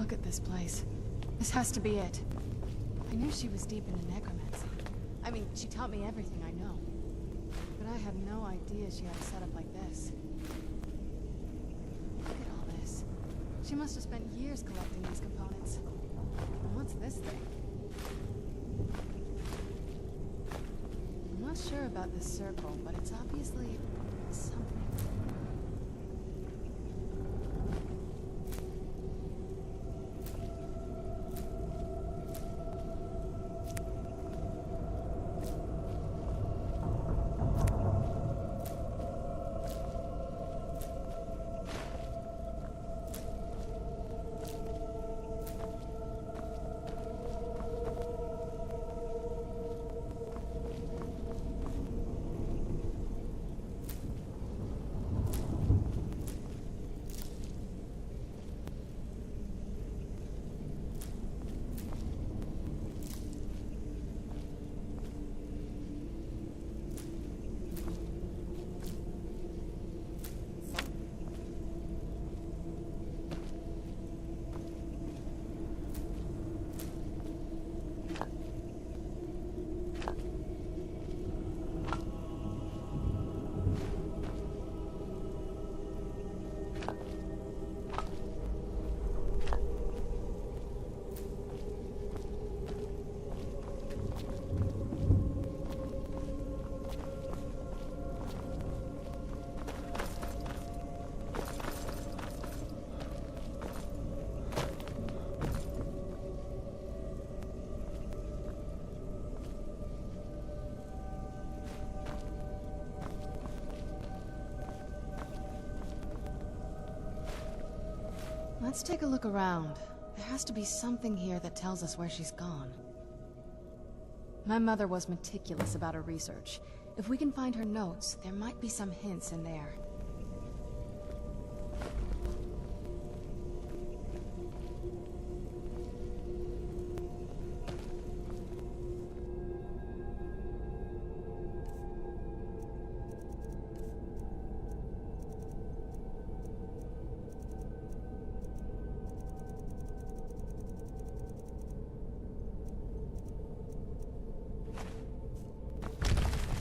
Look at this place. This has to be it. I knew she was deep into necromancy. I mean, she taught me everything I know. But I had no idea she had a setup like this. Look at all this. She must have spent years collecting these components. And what's this thing? I'm not sure about this circle, but it's obviously something. Let's take a look around. There has to be something here that tells us where she's gone. My mother was meticulous about her research. If we can find her notes, there might be some hints in there.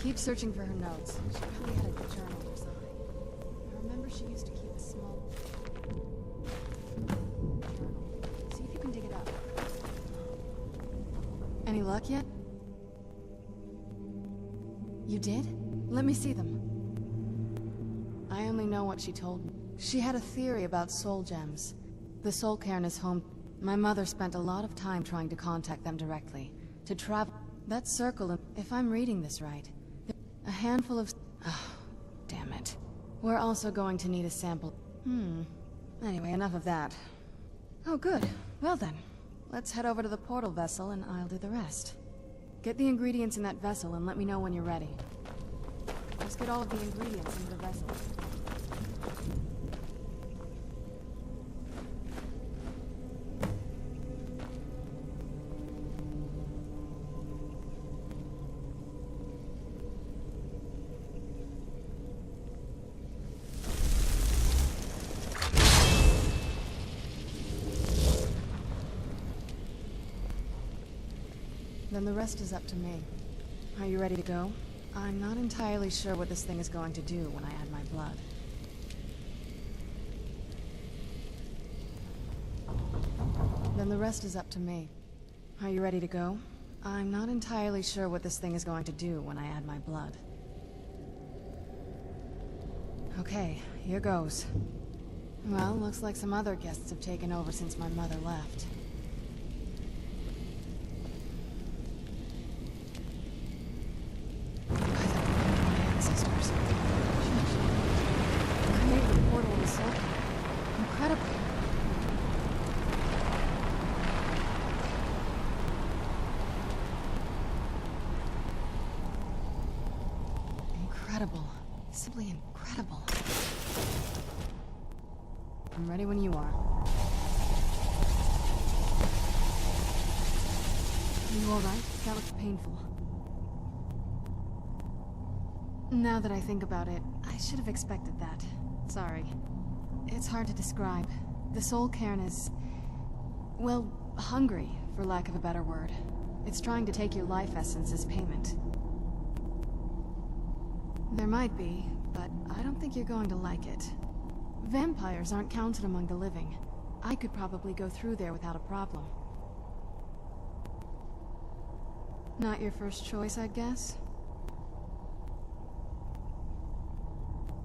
Keep searching for her notes. She probably had a journal or something. I remember she used to keep a small journal. See if you can dig it up. Any luck yet? You did? Let me see them. I only know what she told me. She had a theory about soul gems. The soul cairn is home. My mother spent a lot of time trying to contact them directly. To travel. That circle, if I'm reading this right. A handful of... Oh, damn it. We're also going to need a sample. Anyway, enough of that. Oh, good. Well then, let's head over to the portal vessel and I'll do the rest. Get the ingredients in that vessel and let me know when you're ready. Let's get all of the ingredients into the vessel. Then the rest is up to me. Are you ready to go? I'm not entirely sure what this thing is going to do when I add my blood. Then the rest is up to me. Are you ready to go? I'm not entirely sure what this thing is going to do when I add my blood. Okay, here goes. Well, looks like some other guests have taken over since my mother left. Incredible. Simply incredible. I'm ready when you are. Are you alright? That looks painful. Now that I think about it, I should have expected that. Sorry. It's hard to describe. The soul cairn is... well, hungry, for lack of a better word. It's trying to take your life essence as payment. There might be, but I don't think you're going to like it. Vampires aren't counted among the living. I could probably go through there without a problem. Not your first choice, I'd guess?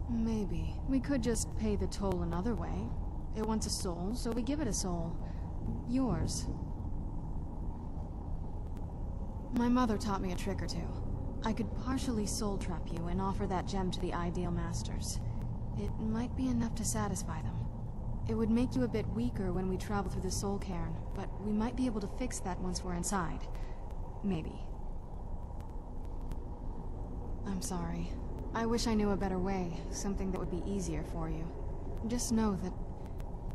Maybe. We could just pay the toll another way. It wants a soul, so we give it a soul. Yours. My mother taught me a trick or two. I could partially soul trap you and offer that gem to the ideal masters. It might be enough to satisfy them. It would make you a bit weaker when we travel through the soul cairn, but we might be able to fix that once we're inside. Maybe. I'm sorry. I wish I knew a better way, something that would be easier for you. Just know that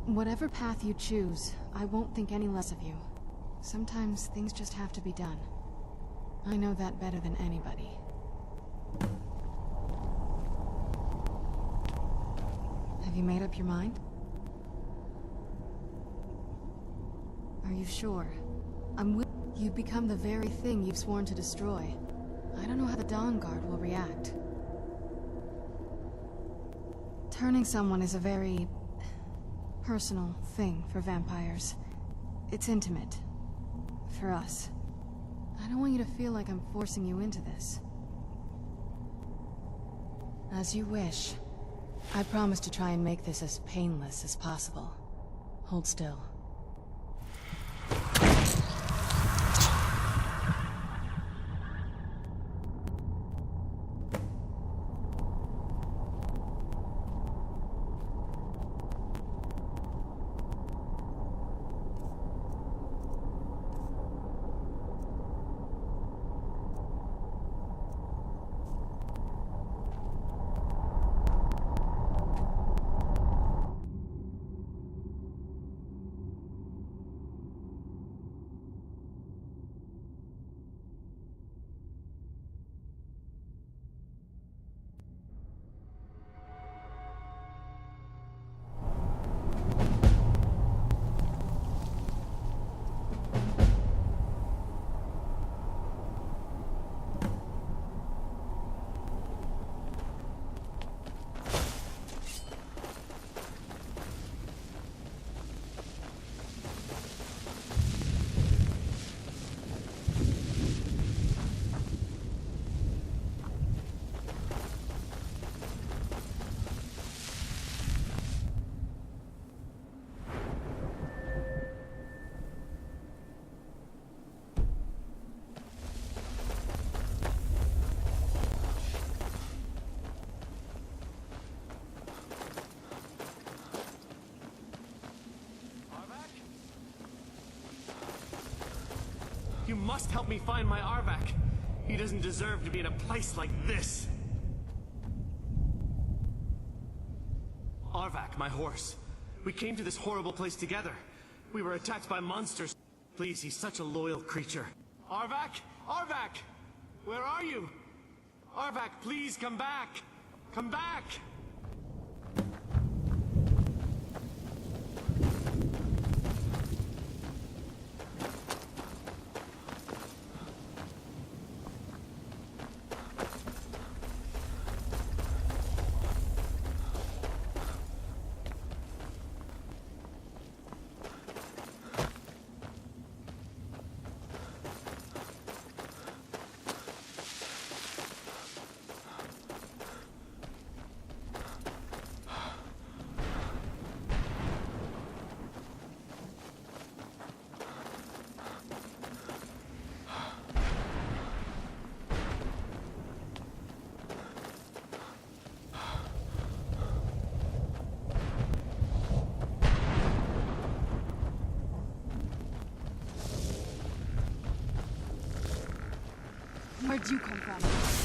whatever path you choose, I won't think any less of you. Sometimes things just have to be done. I know that better than anybody. Have you made up your mind? Are you sure? You've become the very thing you've sworn to destroy. I don't know how the Dawn Guard will react. Turning someone is a very personal thing for vampires. It's intimate. For us. I don't want you to feel like I'm forcing you into this. As you wish. I promise to try and make this as painless as possible. Hold still. You must help me find my Arvak. He doesn't deserve to be in a place like this. Arvak, my horse. We came to this horrible place together. We were attacked by monsters. Please, he's such a loyal creature. Arvak? Arvak! Where are you? Arvak, please come back! Come back! Where'd you come from?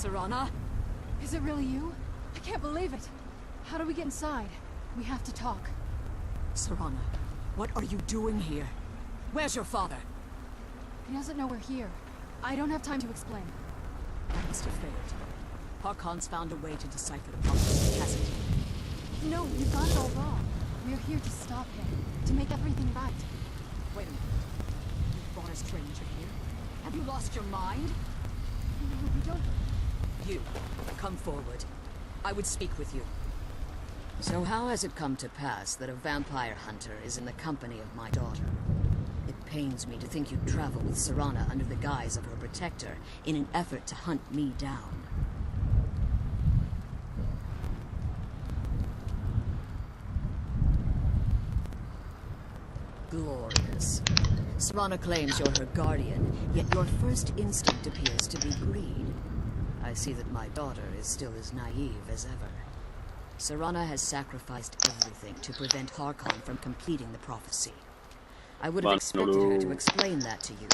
Serana? Is it really you? I can't believe it. How do we get inside? We have to talk. Serana, what are you doing here? Where's your father? He doesn't know we're here. I don't have time to explain. I must have failed. Harkon's found a way to decipher the prophecy, hasn't he? No, you got it all wrong. We're here to stop him, to make everything right. Wait a minute. You brought a stranger here? Have you lost your mind? No, we don't... You, come forward. I would speak with you. So how has it come to pass that a vampire hunter is in the company of my daughter? It pains me to think you'd travel with Serana under the guise of her protector in an effort to hunt me down. Glorious. Serana claims you're her guardian, yet your first instinct appears to be greed. I see that my daughter is still as naive as ever. Serana has sacrificed everything to prevent Harkon from completing the prophecy. I would have expected her to explain that to you.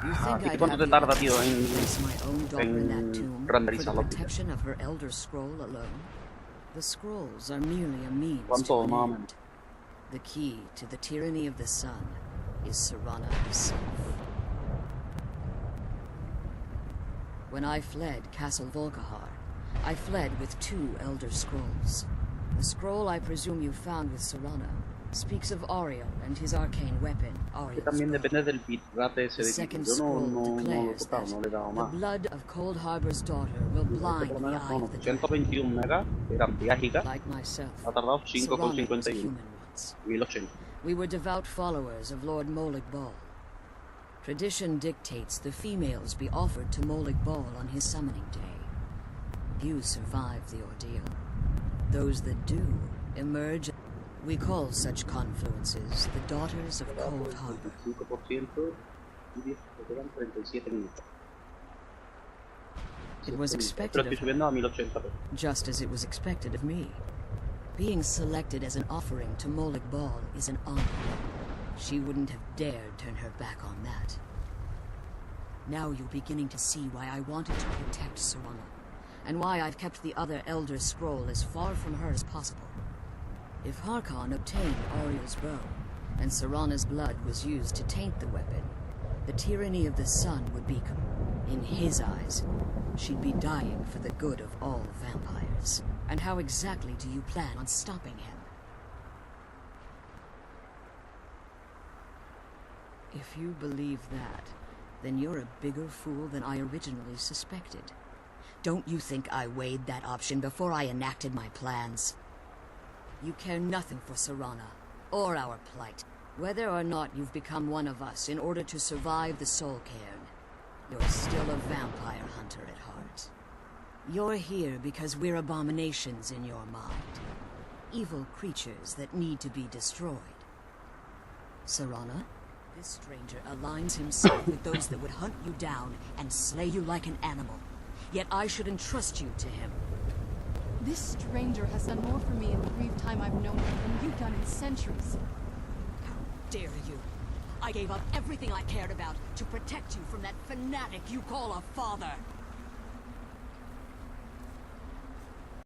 You think I'd have you place my own daughter in that tomb for the protection of her elder scroll alone? The scrolls are merely a means to an end. The key to the tyranny of the sun is Serana herself. When I fled Castle Volkihar, I fled with 2 Elder Scrolls. The scroll I presume you found with Serana speaks of Ariel and his arcane weapon, Ariel's bow. The second scroll declares that the blood of Cold Harbor's daughter will blind the eye of the dragon. Like myself, Serana was human once. We were devout followers of Lord Molig Bal. Tradition dictates the females be offered to Molig Bal on his summoning day. Few survive the ordeal. Those that do emerge. We call such confluences the Daughters of Cold Harbor. It was expected of her, just as it was expected of me. Being selected as an offering to Molig Bal is an honor. She wouldn't have dared turn her back on that. Now you're beginning to see why I wanted to protect Serana, and why I've kept the other Elder Scroll as far from her as possible. If Harkon obtained Ariel's bow, and Serana's blood was used to taint the weapon, the tyranny of the sun would be, in his eyes, she'd be dying for the good of all vampires. And how exactly do you plan on stopping him? If you believe that, then you're a bigger fool than I originally suspected. Don't you think I weighed that option before I enacted my plans? You care nothing for Serana, or our plight. Whether or not you've become one of us in order to survive the Soul Cairn, you're still a vampire hunter at heart. You're here because we're abominations in your mind. Evil creatures that need to be destroyed. Serana, this stranger aligns himself with those that would hunt you down and slay you like an animal. Yet I should entrust you to him. This stranger has done more for me in the brief time I've known him than you've done in centuries. How dare you? I gave up everything I cared about to protect you from that fanatic you call a father.